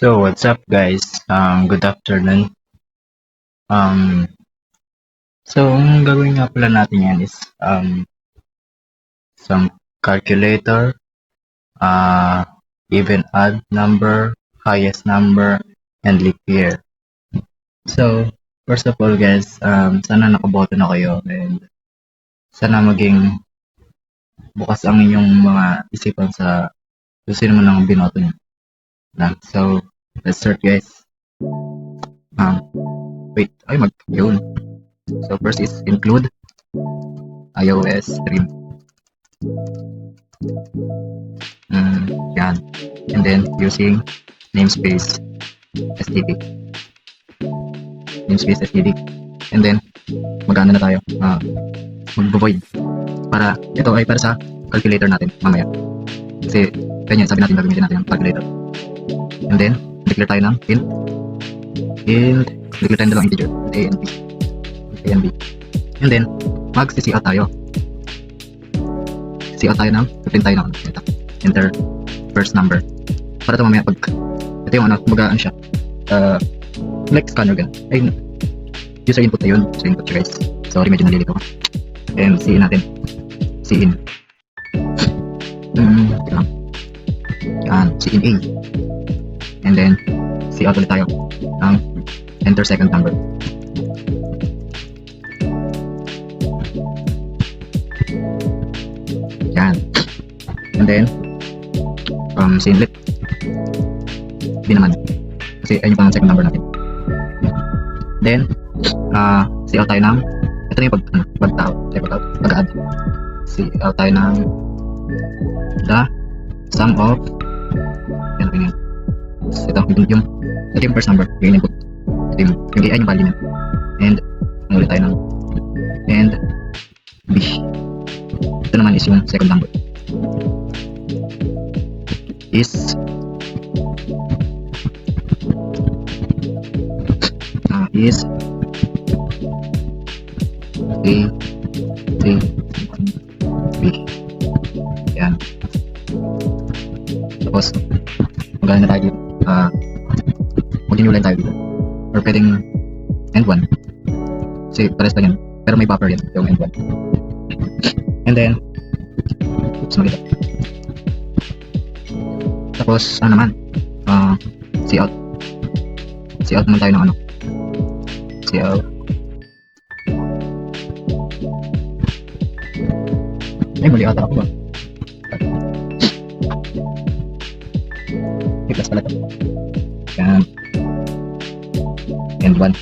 So what's up guys? Good afternoon. Um, so ang gagawin nga pala natin yan is some calculator, uh, even odd number, highest number, and leap year. So first of all guys, sana nakaboto na kayo and sana maging bukas ang inyong mga isipan sa kung sino man ang binoto nyo. So let's start guys. Wait, yun. So first is include iOS stream. Yan. And then using namespace std. Namespace std. And then magana na tayo. Mag-void. Para ito ay para sa calculator natin mamaya. Kasi kanya sabi natin gagamitin natin ang calculator. And then declare tayo ng int. Declare tayo ng dalawang integer. A and B. A and B. And then mag-cout tayo. Cout tayo ng print tayo ng ito. Enter first number. Para ito mamaya pag ito yung magaan siya. Like scanner gan. Ay, user input na yun. So input siya guys. Sorry, medyo nalilito ka. And cin natin. Cin. Yan. Cin A. And then cout ulit tayo. Enter second number. Yan. And then sinlet. Hindi naman. Kasi ayun yung pang second number natin. Then cout tayo ng ito na yung pag-add. Cout tayo ng the sum of yan. Ito yung first number. Yung input. Ito yung AI yung value niya. And ulit tayo ng and B. Ito naman is yung second number. Is A B. Yan. Tapos magana na tayo dito. Mag-new line tayo dito. Or pwedeng end 1. Kasi pares pa yan. Pero may buffer yan. Yung end 1. And then maganda. Tapos naman cout naman tayo ng cout. Ay, mali ata ako ba? May plus pala ito. Yan. End 1.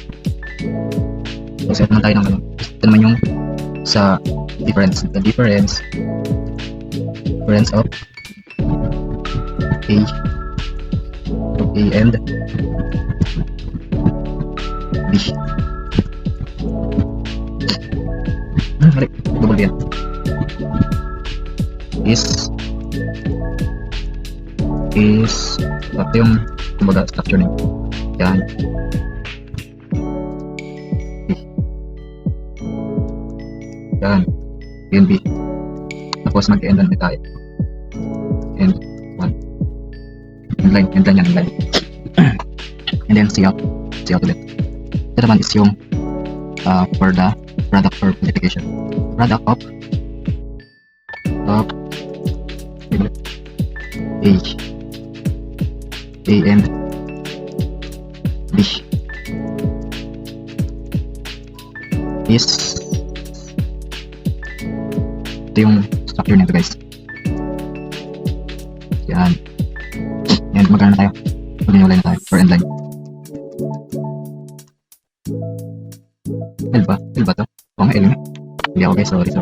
So naman tayo ng ito naman yung sa difference. The difference of A and B. Mali, double yan. Is ito yung kumbaga structure nito. Yan. Yan. Yan B. Tapos mag-end lang tayo. End 1. End line yan. And then cout ulit. Ito naman is yung for the product for multiplication. Product of A and B is ito yung structure nito guys. Yan. And magana na tayo. Mag-new line na tayo for end line. L ba to? O nga L nga. Hindi ako guys, sorry.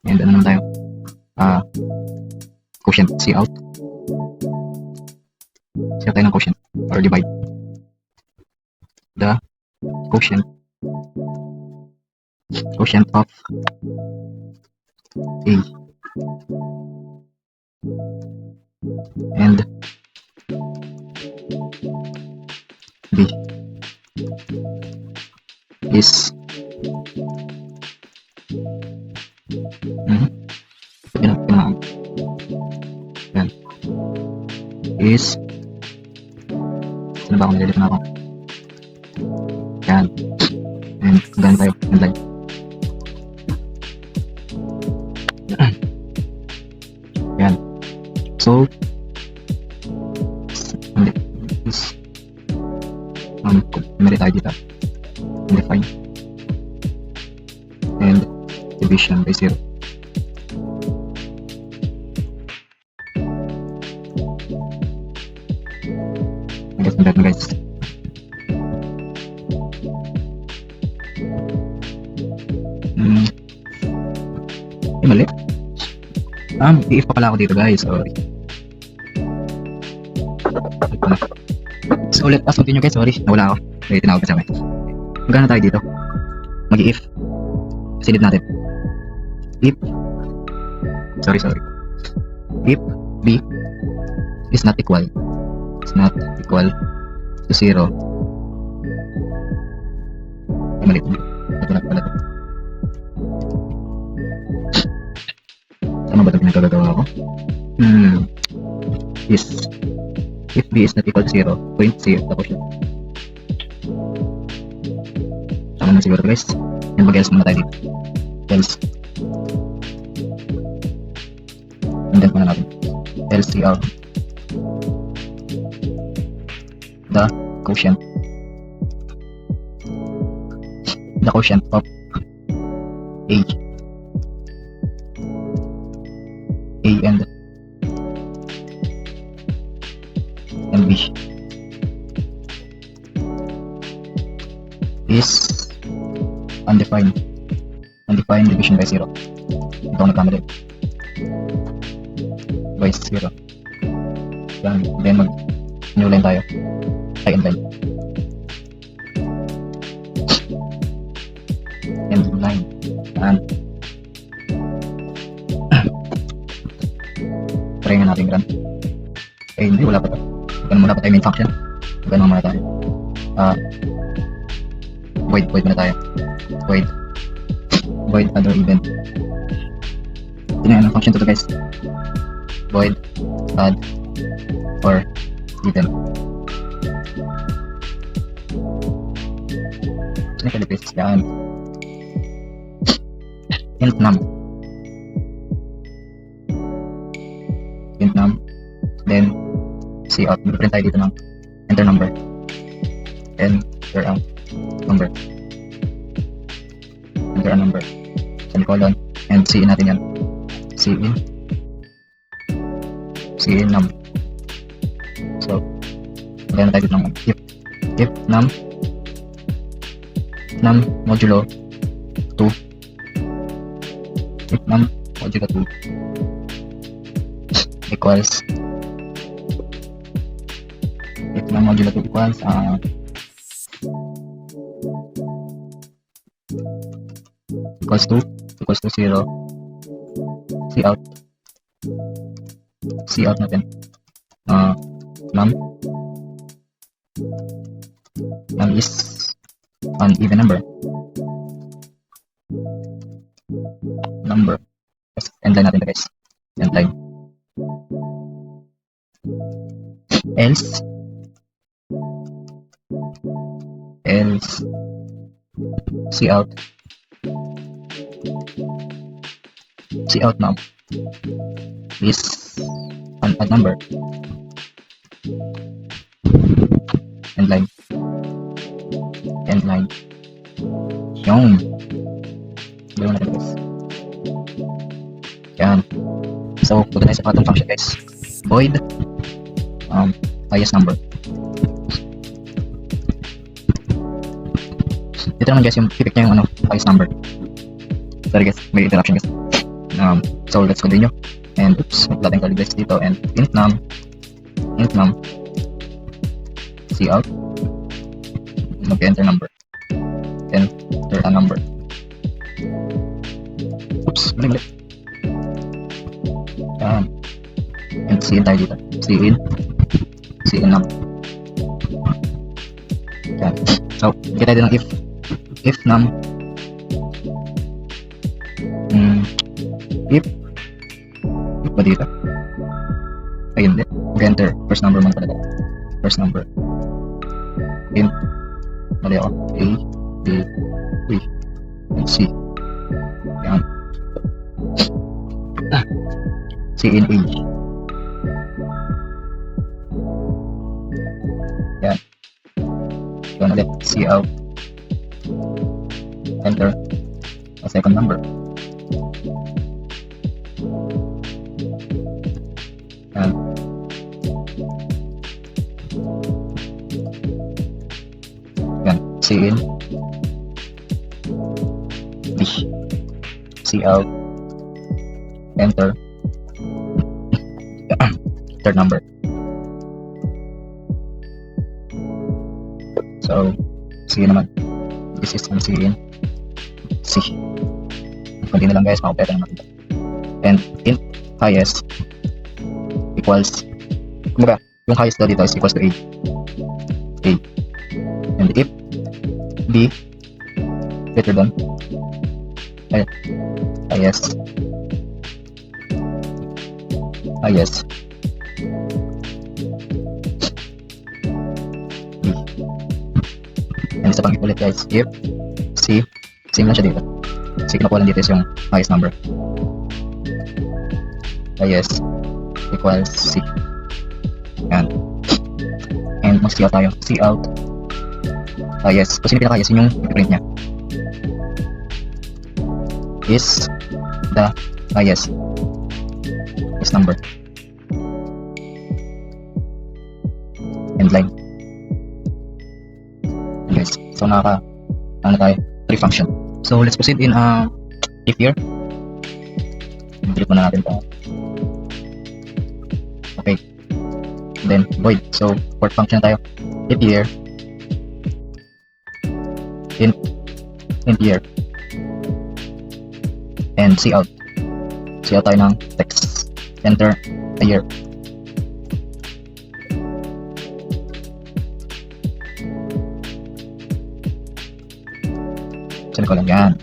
And ano naman tayo? Quotient, cout tayo ng quotient or divide the quotient of A and B is yun na is, sino ba ako, nalilito na ako. Yan. And ganun tayo, and like. Yan. So, is, meron tayo dito. Define. And division by 0. I guess na guys. Mali. I-if pa pala ako dito guys. Sorry. So let us continue guys. Sorry. Nawala ako. May tinawag pa sa akin. Magana tayo dito. Mag-i-if. Silid natin. If. Sorry. If B is not equal. Is not equal to 0. Mali. Ito na pala ito. Tama ba ito pinagkagagawa ko? Is if B is not equal to 0, point C tapos yun. Tama na siguro guys. And mag-else muna tayo dito. Else. And then muna natin. LCR. The quotient. The quotient of A and B is undefined division by 0. Ito ang nagkamali. By 0. Yan. Then mag new line tayo. End line. End line. And try nga natin run. Hindi, wala pa to. Ganun muna pa tayo main function. Ganun muna tayo. Void muna tayo. Void other event. Ito na yung function to guys. Void add or event. Nakalipis yan. Int num. Then see out. Print tayo dito ng enter number. Enter out number. Enter a number. Semicolon. And see in natin yan. See in num. So, maganda tayo dito ng if num modulo 2. If num modulo 2 equals modulo 2 equals equals to 0. See out natin num is an even number. End line natin guys. End line. Else see out num is an odd number. End line. Yung gawin natin guys. Yan. So punta tayo sa pangatong function guys. Void highest number. Dito naman guys yung pipick niya yung highest number. Sorry guys, may interruption guys. So let's continue. And oops, dating curly brace dito. And int num see out. Mag-enter number. Enter a number. Oops, mali. And see in tayo dito. See in num. Yan. So, kita tayo ng if num if ba dito? Ay hindi. mag-enter. First number muna pala. First number. Int. Mali ako. A, B, B, and C. Yan. C in age. Yan. Yan ulit. C out. Enter. A second number. Yan. Yan. C in. B. C out. Enter. Third number. So, C naman. This is ang C in. C. Kunti na lang guys, makapeta naman ito. And int highest equals, kumbaga, yung highest daw dito is equals to A. A. And if B greater than highest B. And isa pang ulit guys, if C, same lang siya dito. C kinukuha lang dito is yung highest number. Highest equals C. Yan. And mag-C out tayo. C out highest. Kung sino pinaka-highest, yun yung i-print niya. Is the highest number. And line. Yes. So ano tayo? Tree function. So let's proceed in if here. Delete muna natin ito. Okay. Then void. So for function tayo. If here. In here. And C out. C out tayo ng text. Enter a year. Semicolon yan.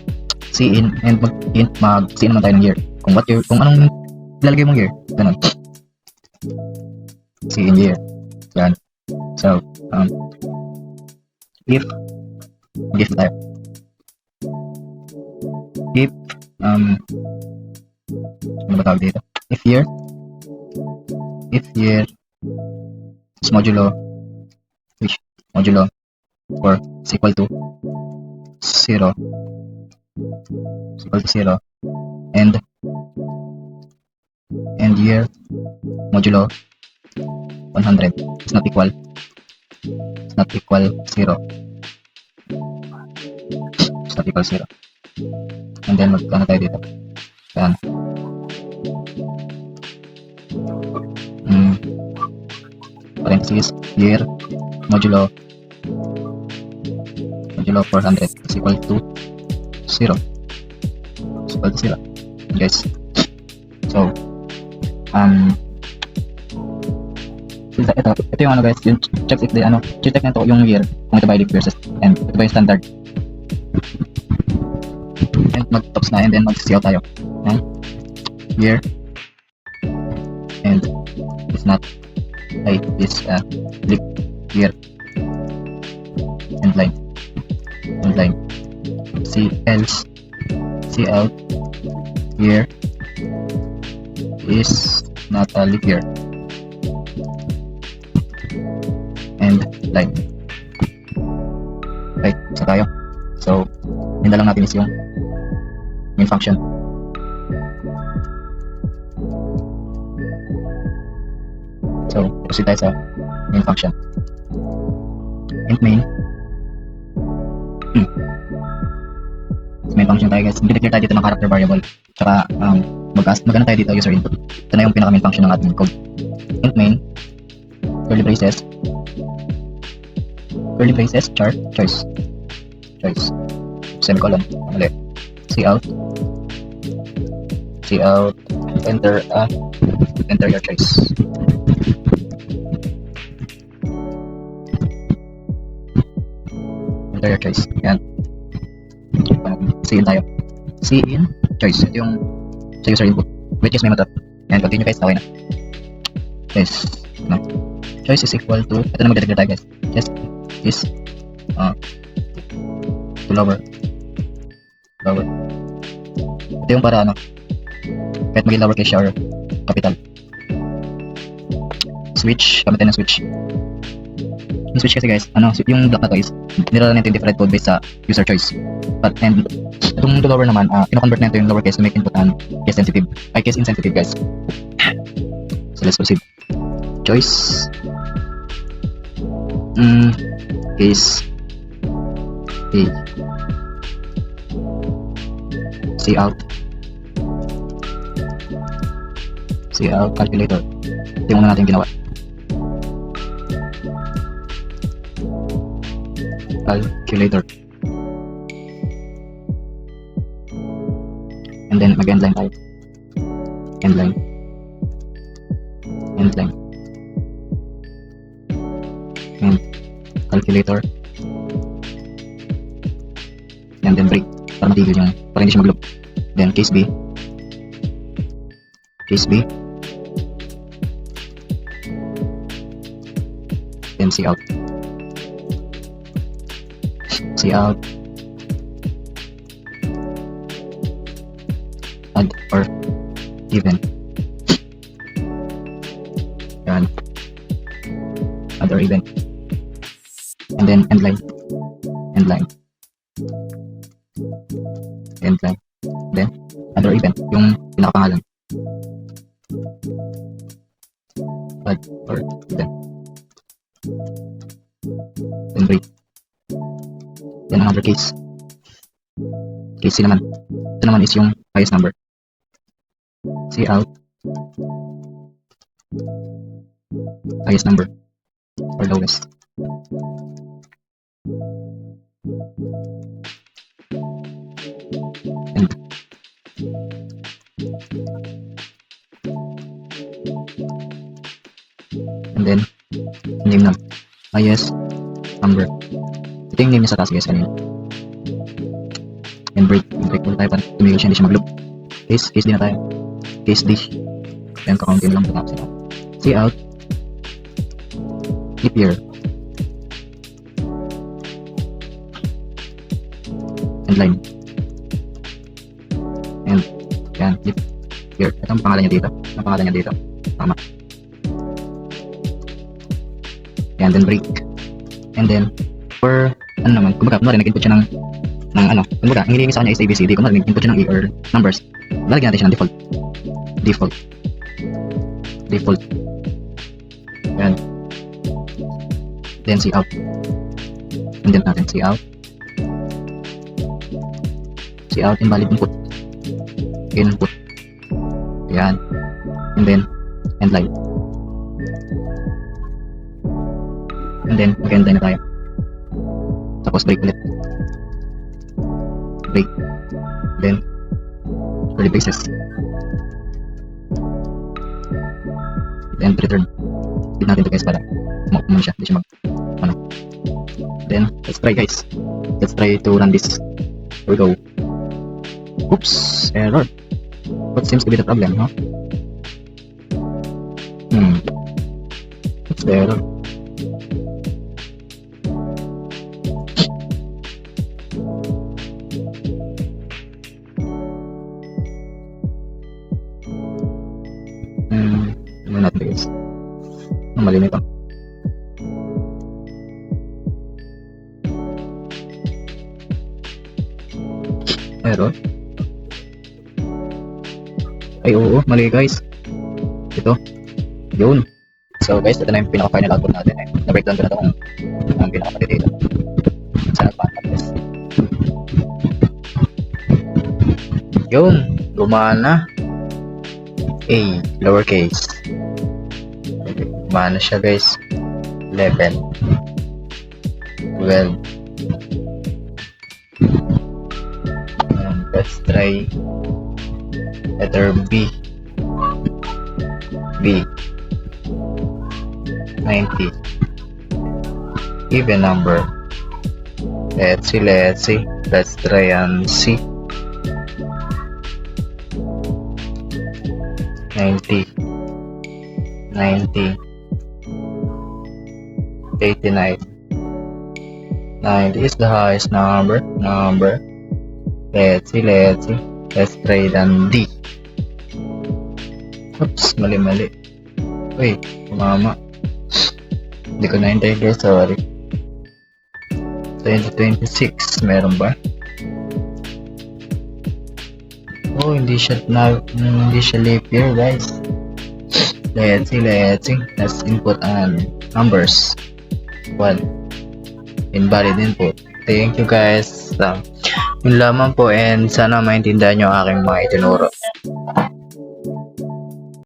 C in and mag-C naman tayo ng year. Kung what year, kung anong ilalagay mong year. Ganun. C in year. Yan. So, if tayo. If ano ba tawag dito? If year is modulo 4 is equal to 0 and year modulo 100 is not equal 0. It's not equal 0. And then magkano tayo dito? Yan. Parenthesis year modulo 400 is equal to 0. Is equal to 0. Guys. So, ito yung ano guys, yung check if the check na ito yung year, kung ito ba leap years and ito ba yung standard. And mag-tops na and then mag-C out tayo. And year and it's not like this leap year and line C else C out year is not a leap year and line. Right, so tayo. So, yun na lang natin is yung main function. So, proceed tayo sa main function. Int main. Main function tayo guys. Mag-declare tayo dito ng character variable. Tsaka, mag-ano tayo dito user input. Ito na yung pinaka-main function ng ating code. Int main. Curly braces, char, choice. Semicolon. Ulit. C out, enter your choice. Enter your choice. Yan. C in tayo. C in choice. Ito yung sa user input, which is my method. And continue guys, okay na. Yes. No? Choice is equal to, ito na magdadagdag tayo guys. Choice is to lower. Ito yung para kahit maging lowercase siya or capital. Switch, gamitin ng switch. Yung switch kasi guys, yung block na to is nilala natin different code based sa user choice. And itong to lower naman, kino-convert na ito yung lowercase to make input case sensitive, case insensitive guys. So let's proceed. Choice case A. Cout calculator. Ito yung una natin ginawa. Calculator. And then mag-end line tayo. End line. And calculator. And then break. Para matigil yung, para hindi siya mag-loop. Then case B. Then cout. Odd or even. Yan. Odd or even. And then end line. Then odd or even. Yung pinakapangalan. Odd or even. Then break. Then another case. Case C naman. Ito naman is yung highest number. Cout highest number or lowest. And then name na highest number. Ito yung name niya sa taas guys kanina. And break muna tayo para tumigil siya, hindi siya mag-loop. Case D na tayo. Case D. Then kakaunti na lang ito sila. Cout leap year. End line. And yan, leap year. Ito ang pangalan niya dito. Tama. Yan, then break. And then for kumbaga nag-input siya ng kumbaga ang hinihingi sa kanya is ABCD, kumbaga nag-input siya ng A or numbers, lalagyan natin siya ng default. Yan. Then cout. And then natin cout invalid input. Yan. And then end line. And then mag-end line na tayo. Tapos break ulit. Then curly braces. Then return. Din natin ito guys para kumakumun siya. Hindi siya Then let's try guys. Let's try to run this. Here we go. Oops, error. What seems to be the problem, huh? What's the error? Ano natin guys? Mali nito. Error? Ay oo, mali guys. Ito. Yun. So guys, ito na yung pinaka-final output natin eh. Na-breakdown ko na ito kung ang pinaka-pati dito. Sa nagpapagpas. Yun. Gumana. A. Lowercase. Gumana siya guys. 11. 12. Let's try letter B. 90. Even number. Let's see. Let's try and C. 90. 89. 90 is the highest number. Let's see. Let's try then D. Oops, mali. Uy, kumama. Hindi ko na-intay guys, sorry. 2026, meron ba? Oh, hindi siya leap year guys. Let's see. Let's input numbers. 1. Invalid input. Thank you guys. Yun lamang po and sana maintindihan nyo aking mga itinuro.